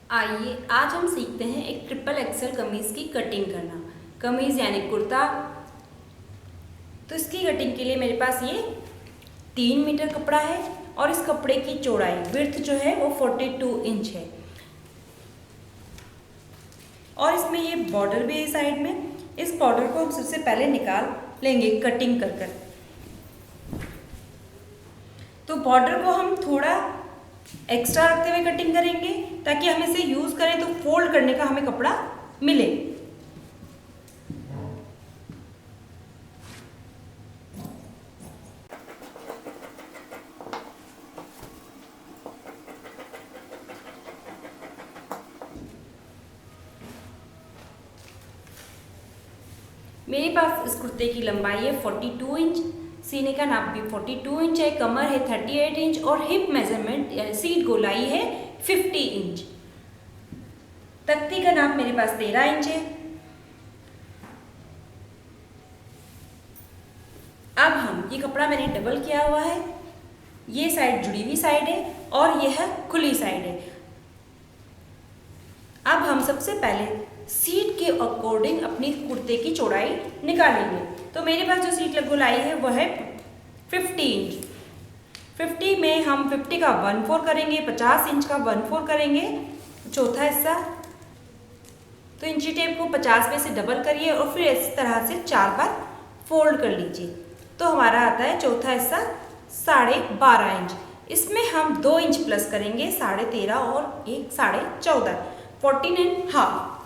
आइए आज हम सीखते हैं एक ट्रिपल एक्सेल कमीज़ की कटिंग करना। कमीज़ यानी कुर्ता। तो इसकी कटिंग के लिए मेरे पास ये 3 मीटर कपड़ा है और इस कपड़े की चौड़ाई विड्थ जो है वो 42 इंच है और इसमें ये बॉर्डर भी है साइड में। इस बॉर्डर को हम सबसे पहले निकाल लेंगे कटिंग कर कर। तो बॉर्डर को हम थोड़ा एक्स्ट्रा रखते हुए कटिंग करेंगे ताकि हम इसे यूज करें तो फोल्ड करने का हमें कपड़ा मिले। मेरे पास इस कुर्ते की लंबाई है 42 इंच, सीने का नाप भी 42 इंच है, कमर है 38 इंच और हिप मेजरमेंट यानी सीट गोलाई है 50 इंच। तख्ती का नाप मेरे पास 13 इंच है। अब हम ये कपड़ा मैंने डबल किया हुआ है, ये साइड जुड़ी हुई साइड है और यह खुली साइड है। अब हम सबसे पहले सीट के अकॉर्डिंग अपनी कुर्ते की चौड़ाई निकालेंगे। तो मेरे पास जो सीट गोलाई है वह है 50 इंच। 50 में हम 50 का 1/4 करेंगे, 50 इंच का 1/4 करेंगे चौथा हिस्सा। तो इंची टेप को 50 में से डबल करिए और फिर इस तरह से 4 बार फोल्ड कर लीजिए। तो हमारा आता है चौथा हिस्सा 12.5 इंच। इसमें हम 2 इंच प्लस करेंगे, 13.5 और एक 14.5, 14.5।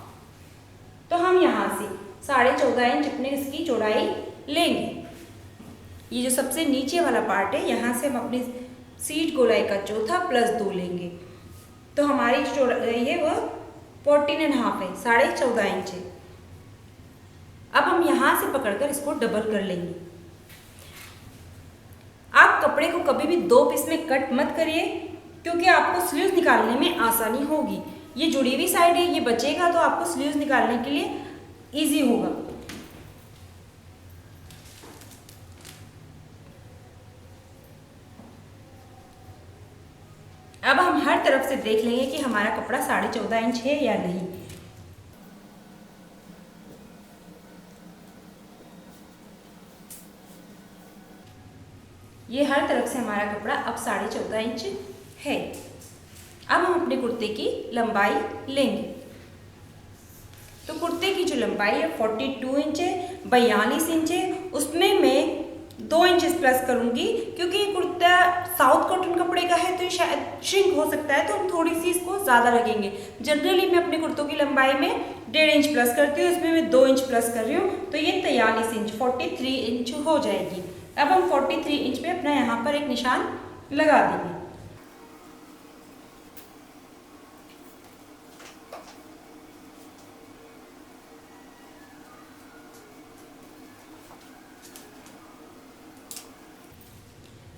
तो हम यहाँ से 14.5 इंच अपने इसकी चौड़ाई लेंगे। ये जो सबसे नीचे वाला पार्ट है यहाँ से हम अपनी सीट गोलाई का चौथा प्लस 2 लेंगे। तो हमारी जो चौड़ाई है वह 14.5 है, 14.5 इंच है। अब हम यहाँ से पकड़कर इसको डबल कर लेंगे। आप कपड़े को कभी भी 2 पीस में कट मत करिए क्योंकि आपको स्लीव्स निकालने में आसानी होगी। ये जुड़ी हुई साइड है, ये बचेगा तो आपको स्लीव्स निकालने के लिए इजी होगा। अब हम हर तरफ से देख लेंगे कि हमारा कपड़ा 14.5 इंच है या नहीं। ये हर तरफ से हमारा कपड़ा अब 14.5 इंच है। अब हम अपने कुर्ते की लंबाई लेंगे। तो कुर्ते की जो लंबाई है 42 इंच है, 42 इंच है, उसमें मैं 2 इंच प्लस करूंगी क्योंकि ये कुर्ता साउथ कॉटन कपड़े का है तो ये शायद श्रिंक हो सकता है, तो हम थोड़ी सी इसको ज़्यादा रखेंगे। जनरली मैं अपने कुर्तों की लंबाई में 1.5 इंच प्लस करती हूँ, इसमें मैं 2 इंच प्लस कर रही हूँ तो ये 43 इंच 43 इंच हो जाएगी। अब हम 43 इंच पे अपना यहाँ पर एक निशान लगा देंगे।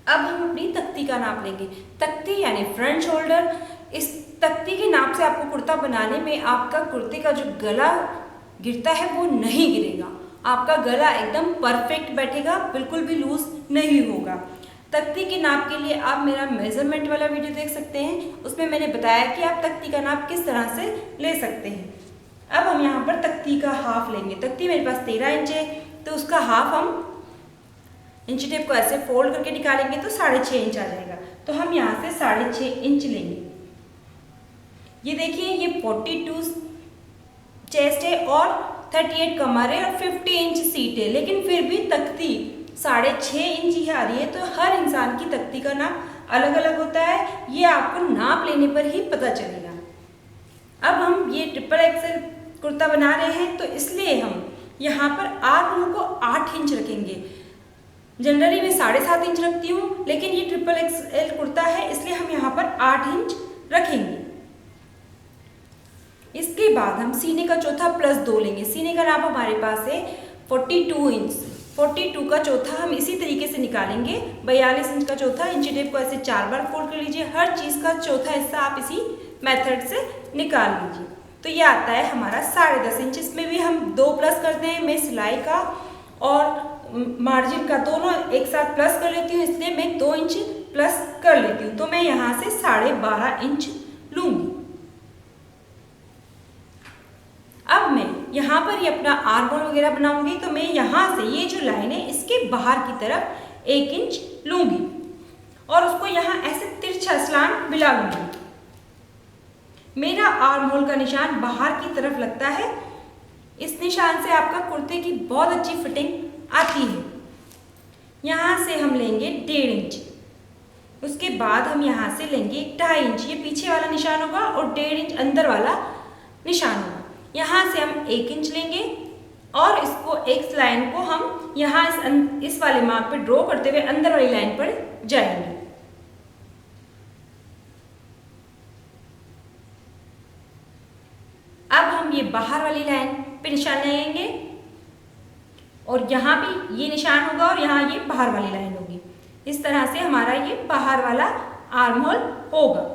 अब हम अपनी तख्ती का नाप लेंगे। तख्ती यानी फ्रंट शोल्डर। इस तख्ती के नाप से आपको कुर्ता बनाने में आपका कुर्ते का जो गला गिरता है वो नहीं गिरेगा। आपका गला एकदम परफेक्ट बैठेगा, बिल्कुल भी लूज नहीं होगा। तख्ती के नाप के लिए आप मेरा मेजरमेंट वाला वीडियो देख सकते हैं, उसमें मैंने बताया कि आप तख्ती का नाप किस तरह से ले सकते हैं। अब हम यहाँ पर तख्ती का हाफ लेंगे। तख्ती मेरे पास 13 इंच है तो उसका हाफ हम इंची टेप को ऐसे फोल्ड करके निकालेंगे तो 6.5 इंच आ जाएगा। तो हम यहाँ से 6.5 इंच लेंगे। ये देखिए ये 42 चेस्ट है और 38 कमर है और 50 इंच सीट है, लेकिन फिर भी तख्ती 6.5 इंच ही आ रही है। तो हर इंसान की तख्ती का नाप अलग अलग होता है, ये आपको नाप लेने पर ही पता चलेगा। अब हम ये ट्रिपल एक्सेल कुर्ता बना रहे हैं तो इसलिए हम यहाँ पर आर्म को 8 इंच रखेंगे। जनरली मैं 7.5 इंच रखती हूँ, लेकिन ये ट्रिपल एक्सएल कुर्ता है इसलिए हम यहाँ पर 8 इंच रखेंगे। इसके बाद हम सीने का चौथा प्लस 2 लेंगे। सीने का नाप हमारे पास है 42 इंच। 42 का चौथा हम इसी तरीके से निकालेंगे। 42 इंच का चौथा, इंची टेप को ऐसे 4 बार फोल्ड कर लीजिए। हर चीज़ का चौथा हिस्सा आप इसी मेथड से निकाल लीजिए। तो ये आता है हमारा 10.5 इंच। इसमें भी हम 2 प्लस करते हैं। मैं सिलाई का और मार्जिन का दोनों एक साथ प्लस कर लेती हूँ, इसलिए मैं 2 इंच प्लस कर लेती हूँ। तो मैं यहाँ से 12.5 इंच लूँगी। अब मैं यहाँ पर ये अपना आर्म होल वगैरह बनाऊंगी, तो मैं यहाँ से ये जो लाइन है इसके बाहर की तरफ 1 इंच लूंगी और उसको यहाँ ऐसे तिरछा स्लांट मिला लूंगी। मेरा आर्म होल का निशान बाहर की तरफ लगता है। इस निशान से आपका कुर्ते की बहुत अच्छी फिटिंग आती है। यहाँ से हम लेंगे 1.5 इंच, उसके बाद हम यहाँ से लेंगे 2.5 इंच, ये पीछे वाला निशान होगा और 1.5 इंच अंदर वाला निशान होगा। यहाँ से हम 1 इंच लेंगे और इसको एक लाइन को हम यहाँ इस वाले मार्क पे ड्रॉ करते हुए अंदर वाली लाइन पर जाएंगे। अब हम ये बाहर वाली लाइन पे निशान लगाएंगे और यहाँ भी ये निशान होगा और यहाँ ये बाहर वाली लाइन होगी। इस तरह से हमारा ये बाहर वाला आर्म होल होगा।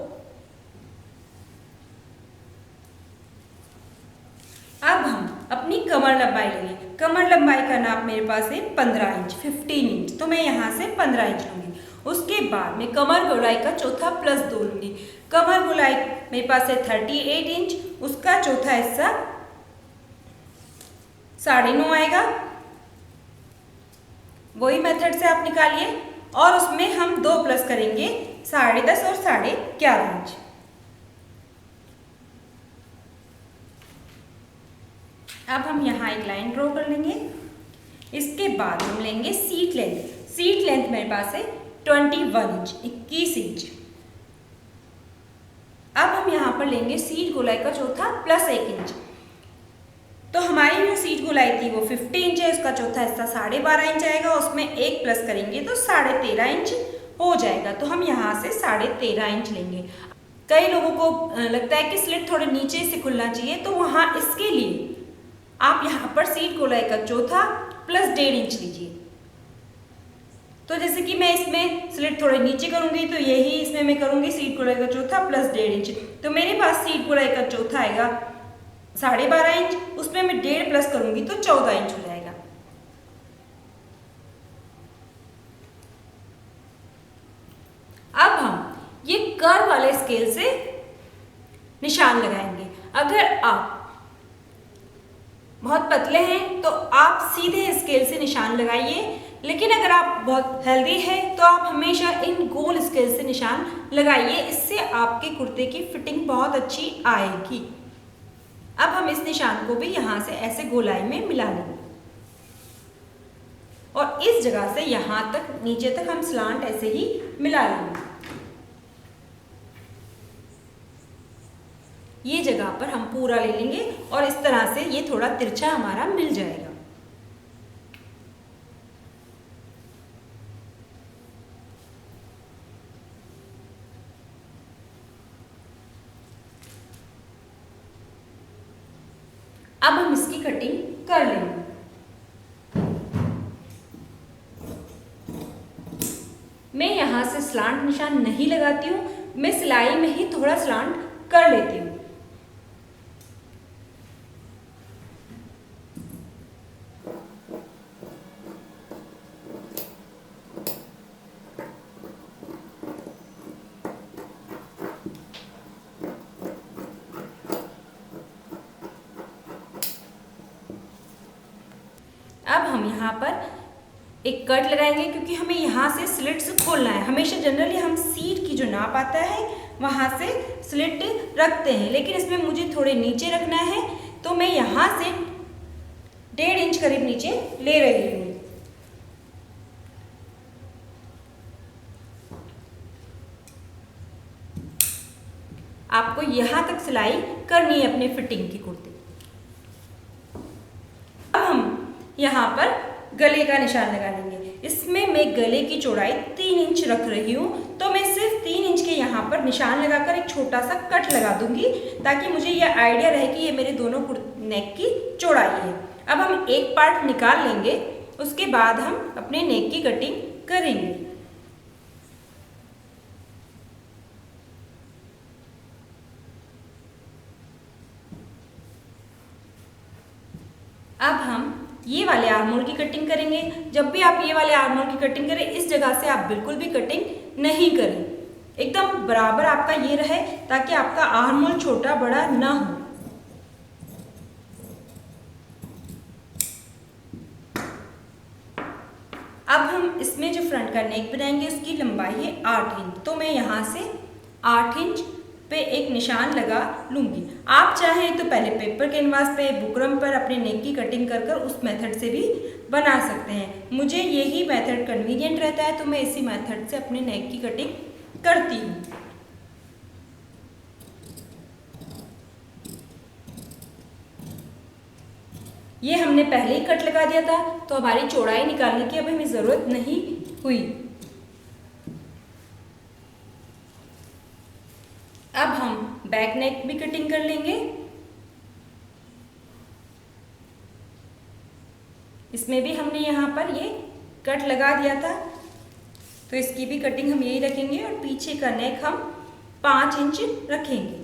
अब हम अपनी कमर लंबाई लेंगे। कमर लंबाई का नाप मेरे पास है 15 इंच, 15 इंच, तो मैं यहाँ से 15 इंच लूँगी। उसके बाद मैं कमर गोलाई का चौथा +2 लूँगी। कमर गोलाई मेरे पास है 38 इंच, उसका चौथा हिस्सा 9.5 आएगा। वही मेथड से आप निकालिए और उसमें हम 2 प्लस करेंगे, 10.5 और 11.5 इंच। अब हम यहाँ एक लाइन ड्रॉ कर लेंगे। इसके बाद हम लेंगे सीट लेंथ। सीट लेंथ मेरे पास है 21 इंच, 21 इंच। अब हम यहाँ पर लेंगे सीट गोलाई का चौथा +1 इंच। तो हमारी जो सीट गोलाई थी वो 50 इंच है, उसका चौथा हिस्सा 12.5 इंच आएगा, उसमें 1 प्लस करेंगे तो 13.5 इंच हो जाएगा। तो हम यहाँ से 13.5 इंच लेंगे। कई लोगों को लगता है कि स्लिट थोड़े नीचे से खुलना चाहिए, तो वहाँ इसके लिए आप यहाँ पर सीट गोलाई का चौथा +1.5 इंच लीजिए। तो जैसे कि मैं इसमें स्लिट थोड़े नीचे करूंगी, तो यही इसमें मैं करूंगी सीट गोलाई का चौथा +1.5 इंच। तो मेरे पास सीट गोलाई का चौथा आएगा 12.5 इंच, उसमें मैं 1.5 प्लस करूंगी तो 14 इंच हो जाएगा। अब हम ये कर्व वाले स्केल से निशान लगाएंगे। अगर आप बहुत पतले हैं तो आप सीधे स्केल से निशान लगाइए, लेकिन अगर आप बहुत हेल्दी हैं तो आप हमेशा इन गोल स्केल से निशान लगाइए। इससे आपके कुर्ते की फिटिंग बहुत अच्छी आएगी। अब हम इस निशान को भी यहाँ से ऐसे गोलाई में मिला लेंगे और इस जगह से यहाँ तक नीचे तक हम स्लांट ऐसे ही मिला लेंगे। ये जगह पर हम पूरा ले लेंगे और इस तरह से ये थोड़ा तिरछा हमारा मिल जाएगा। अब हम इसकी कटिंग कर लेंगे। मैं यहाँ से स्लांट निशान नहीं लगाती हूँ, मैं सिलाई में ही थोड़ा स्लांट कर लेती हूँ। अब हम यहाँ पर एक कट लगाएंगे, क्योंकि हमें यहाँ से स्लिट्स खोलना है। हमेशा जनरली हम सीट की जो नाप आता है वहाँ से स्लिट रखते हैं, लेकिन इसमें मुझे थोड़े नीचे रखना है, तो मैं यहाँ से 1.5 इंच करीब नीचे ले रही हूँ। आपको यहाँ तक सिलाई करनी है अपने फिटिंग की कुर्ती। अब हम यहाँ पर गले का निशान लगा लेंगे। इसमें मैं गले की चौड़ाई 3 इंच रख रही हूँ, तो मैं सिर्फ 3 इंच के यहाँ पर निशान लगाकर एक छोटा सा कट लगा दूंगी, ताकि मुझे ये आइडिया रहे कि ये मेरे दोनों नेक की चौड़ाई है। अब हम एक पार्ट निकाल लेंगे, उसके बाद हम अपने नेक की कटिंग करेंगे। अब हम ये वाले आर्म होल की कटिंग करेंगे। जब भी आप ये वाले आर्म होल की कटिंग करें, इस जगह से आप बिल्कुल भी कटिंग नहीं करें, एकदम बराबर आपका ये रहे, ताकि आपका आर्म होल छोटा बड़ा ना हो। अब हम इसमें जो फ्रंट का नेक बनाएंगे उसकी लंबाई है 8 इंच, तो मैं यहाँ से 8 इंच पे एक निशान लगा लूँगी। आप चाहें तो पहले पेपर कैनवास पे बुकरम पर अपने नेक की कटिंग कर कर उस मेथड से भी बना सकते हैं। मुझे यही मेथड कन्वीनियंट रहता है तो मैं इसी मेथड से अपने नेक की कटिंग करती हूँ। ये हमने पहले ही कट लगा दिया था तो हमारी चौड़ाई निकालने की अब हमें ज़रूरत नहीं हुई। अब हम बैक नेक भी कटिंग कर लेंगे। इसमें भी हमने यहाँ पर ये कट लगा दिया था तो इसकी भी कटिंग हम यही रखेंगे और पीछे का नेक हम 5 इंच रखेंगे।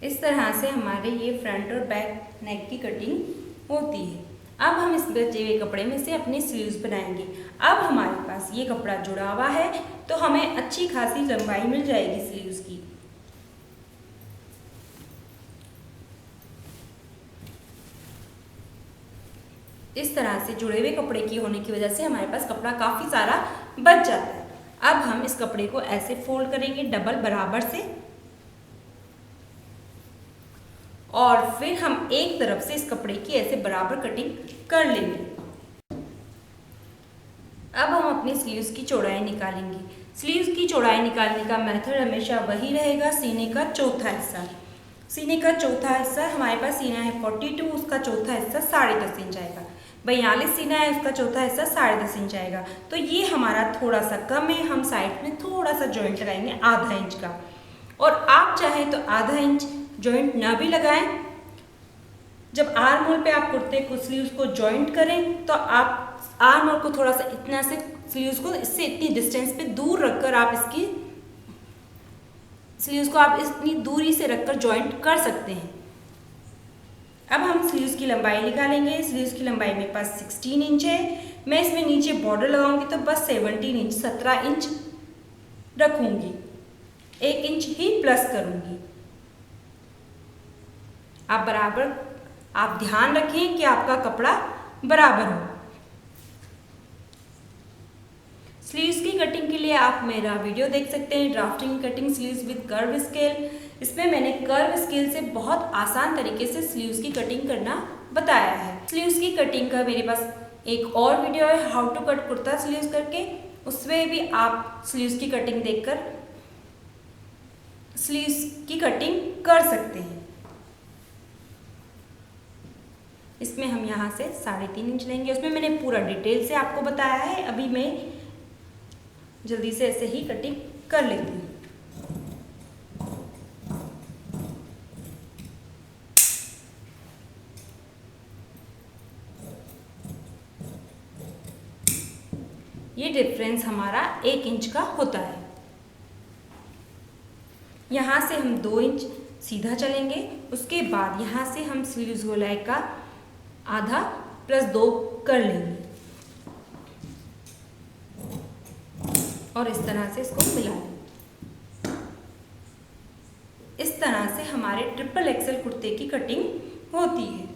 इस तरह से हमारे ये फ्रंट और बैक नेक की कटिंग होती है। अब हम इस बचे हुए कपड़े में से अपने स्लीव्स बनाएंगे। अब हमारे पास ये कपड़ा जुड़ा हुआ है तो हमें अच्छी खासी लंबाई मिल जाएगी स्लीव्स की। इस तरह से जुड़े हुए कपड़े की होने की वजह से हमारे पास कपड़ा काफ़ी सारा बच जाता है। अब हम इस कपड़े को ऐसे फोल्ड करेंगे डबल बराबर से और फिर हम एक तरफ से इस कपड़े की ऐसे बराबर कटिंग कर लेंगे। अब हम अपनी स्लीव्स की चौड़ाई निकालेंगे। स्लीव्स की चौड़ाई निकालने का मेथड हमेशा वही रहेगा, सीने का चौथा हिस्सा। सीने का चौथा हिस्सा हमारे पास सीना है 42, उसका चौथा हिस्सा 10.5 इंच आएगा। 42 सीना है, उसका चौथा हिस्सा 10.5 इंच आएगा। तो ये हमारा थोड़ा सा कम है, हम साइड में थोड़ा सा जॉइंट लगाएंगे आधा इंच का। और आप चाहें तो आधा इंच जॉइंट ना भी लगाएं। जब आर्म होल पे आप कुर्ते को स्लीव्स को जॉइंट करें तो आप आर्म होल को थोड़ा सा इतना से स्लीव्स को इससे इतनी डिस्टेंस पे दूर रखकर आप इसकी स्लीव्स को आप इतनी दूरी से रखकर जॉइंट कर सकते हैं। अब हम स्लीव्स की लंबाई निकालेंगे। स्लीव्स की लंबाई मेरे पास 16 इंच है। मैं इसमें नीचे बॉर्डर लगाऊंगी तो बस 17 इंच 17 इंच रखूंगी, 1 इंच ही प्लस करूंगी। आप ध्यान रखें कि आपका कपड़ा बराबर हो। स्लीव्स की कटिंग के लिए आप मेरा वीडियो देख सकते हैं, drafting cutting sleeves with curve scale. इसमें मैंने कर्व स्केल से बहुत आसान तरीके से स्लीव्स की कटिंग करना बताया है। स्लीव्स की कटिंग का मेरे पास एक और वीडियो है, how to cut kurta sleeves करके, उसमें भी आप स्लीव्स की कटिंग देखकर स्लीव्स की कटिंग कर सकते हैं। इसमें हम यहाँ से 3.5 इंच लेंगे। उसमें मैंने पूरा डिटेल से आपको बताया है। अभी मैं जल्दी से ऐसे ही कटिंग कर लेती हूँ। ये डिफरेंस हमारा 1 इंच का होता है। यहाँ से हम 2 इंच सीधा चलेंगे। उसके बाद यहाँ से हम स्लीव्स गोलाई का आधा प्लस 2 कर लेंगे और इस तरह से इसको मिला लेंगे। इस तरह से हमारे ट्रिपल एक्सल कुर्ते की कटिंग होती है।